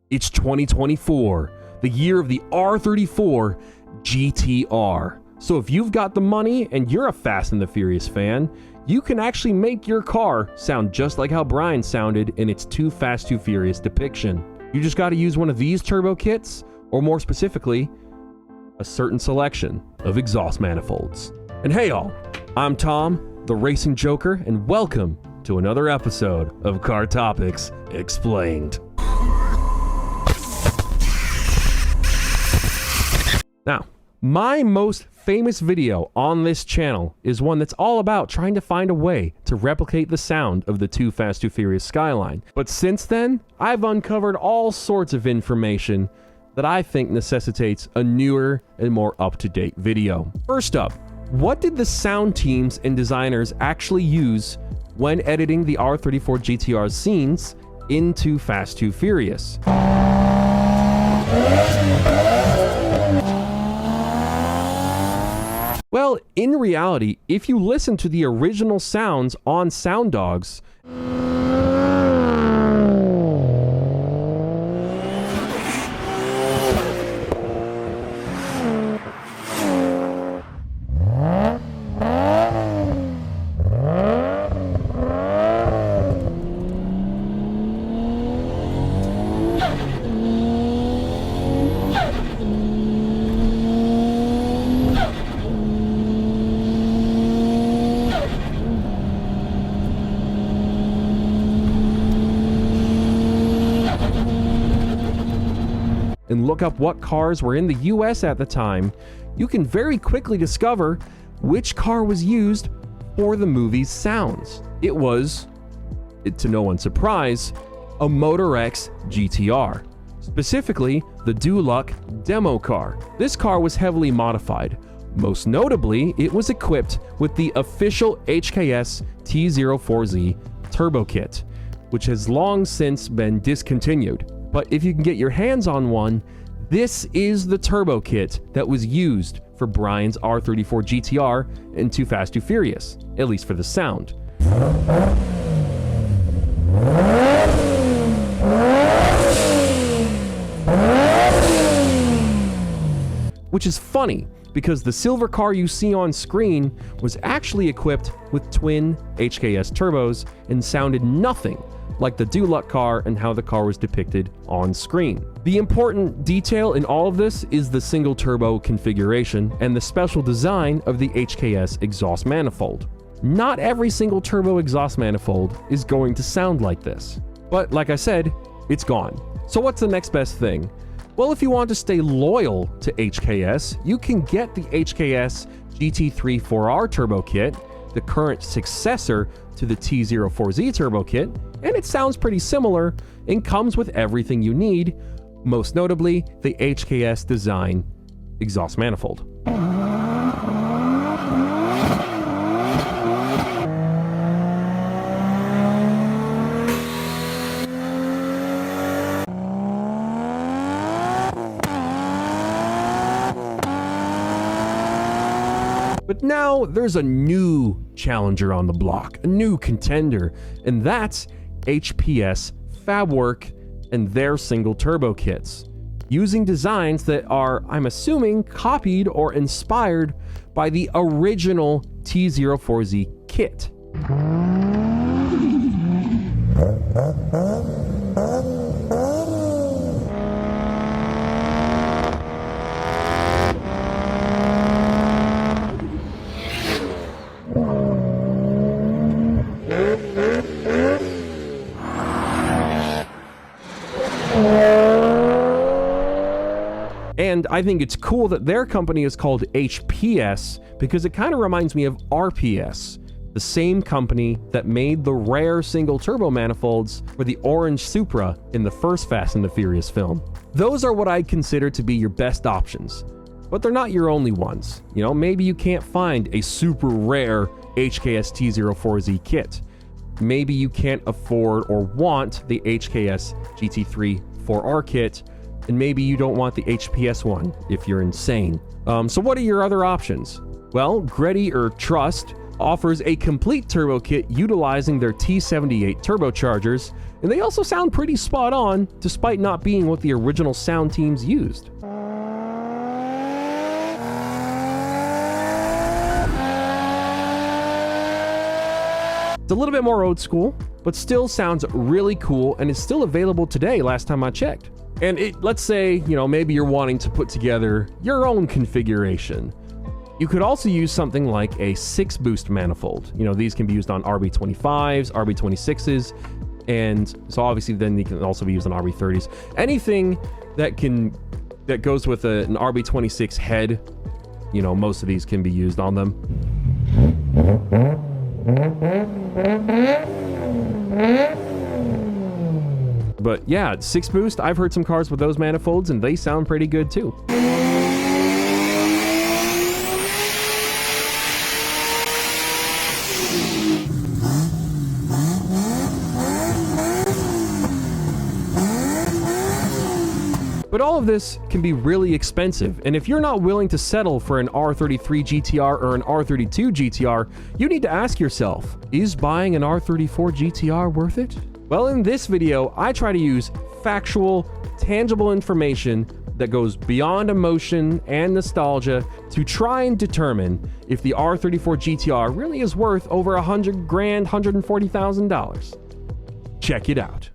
It's 2024, the year of the R34 GTR. So if you've got the money and you're a Fast and the Furious fan, you can actually make your car sound just like how Brian sounded in its Too Fast, Too Furious depiction. You just got to use one of these turbo kits, or more specifically, a certain selection of exhaust manifolds. And hey all, I'm Tom, the Racing Joker, and welcome to another episode of Car Topics Explained. Now, my most famous video on this channel is one that's all about trying to find a way to replicate the sound of the Too Fast, Too Furious Skyline. But since then, I've uncovered all sorts of information that I think necessitates a newer and more up-to-date video. First up, what did the sound teams and designers actually use when editing the R34 GTR's scenes in Too Fast, Too Furious? Well, in reality, if you listen to the original sounds on Sound Dogs, and look up what cars were in the US at the time, you can very quickly discover which car was used for the movie's sounds. It was, to no one's surprise, a Motor X GTR, specifically the Duluck demo car. This car was heavily modified. Most notably, it was equipped with the official HKS T04Z Turbo Kit, which has long since been discontinued. But if you can get your hands on one, this is the turbo kit that was used for Brian's R34 GTR in Too Fast, Too Furious, at least for the sound. Which is funny, because the silver car you see on screen was actually equipped with twin HKS turbos and sounded nothing like the Duluck car and how the car was depicted on screen. The important detail in all of this is the single turbo configuration and the special design of the HKS exhaust manifold. Not every single turbo exhaust manifold is going to sound like this, but like I said, it's gone. So what's the next best thing? Well, if you want to stay loyal to HKS, you can get the HKS GT3 4R Turbo Kit, the current successor to the T04Z Turbo Kit, and it sounds pretty similar and comes with everything you need, most notably the HKS design exhaust manifold. But now there's a new challenger on the block, a new contender, and that's HPS Fabwork and their single turbo kits, using designs that are, I'm assuming, copied or inspired by the original T04Z kit. And I think it's cool that their company is called HPS because it kind of reminds me of RPS, the same company that made the rare single turbo manifolds for the orange Supra in the first Fast and the Furious film. Those are what I consider to be your best options, but they're not your only ones. You know, maybe you can't find a super rare HKS T04Z kit. Maybe you can't afford or want the HKS GT3 4R kit, and maybe you don't want the HPS one if you're insane. So what are your other options? Well, GReddy or Trust offers a complete turbo kit utilizing their T78 turbochargers and they also sound pretty spot on, despite not being what the original sound teams used. It's a little bit more old school, but still sounds really cool and is still available today last time I checked. And let's say, maybe you're wanting to put together your own configuration. You could also use something like a 6-boost manifold. These can be used on RB25s, RB26s, and so obviously then they can also be used on RB30s. Anything that goes with an RB26 head, most of these can be used on them. But yeah, 6-boost, I've heard some cars with those manifolds and they sound pretty good too. But all of this can be really expensive, and if you're not willing to settle for an R33 GTR or an R32 GTR, you need to ask yourself, is buying an R34 GTR worth it? Well, in this video, I try to use factual, tangible information that goes beyond emotion and nostalgia to try and determine if the R34 GTR really is worth over $100,000, $140,000. Check it out.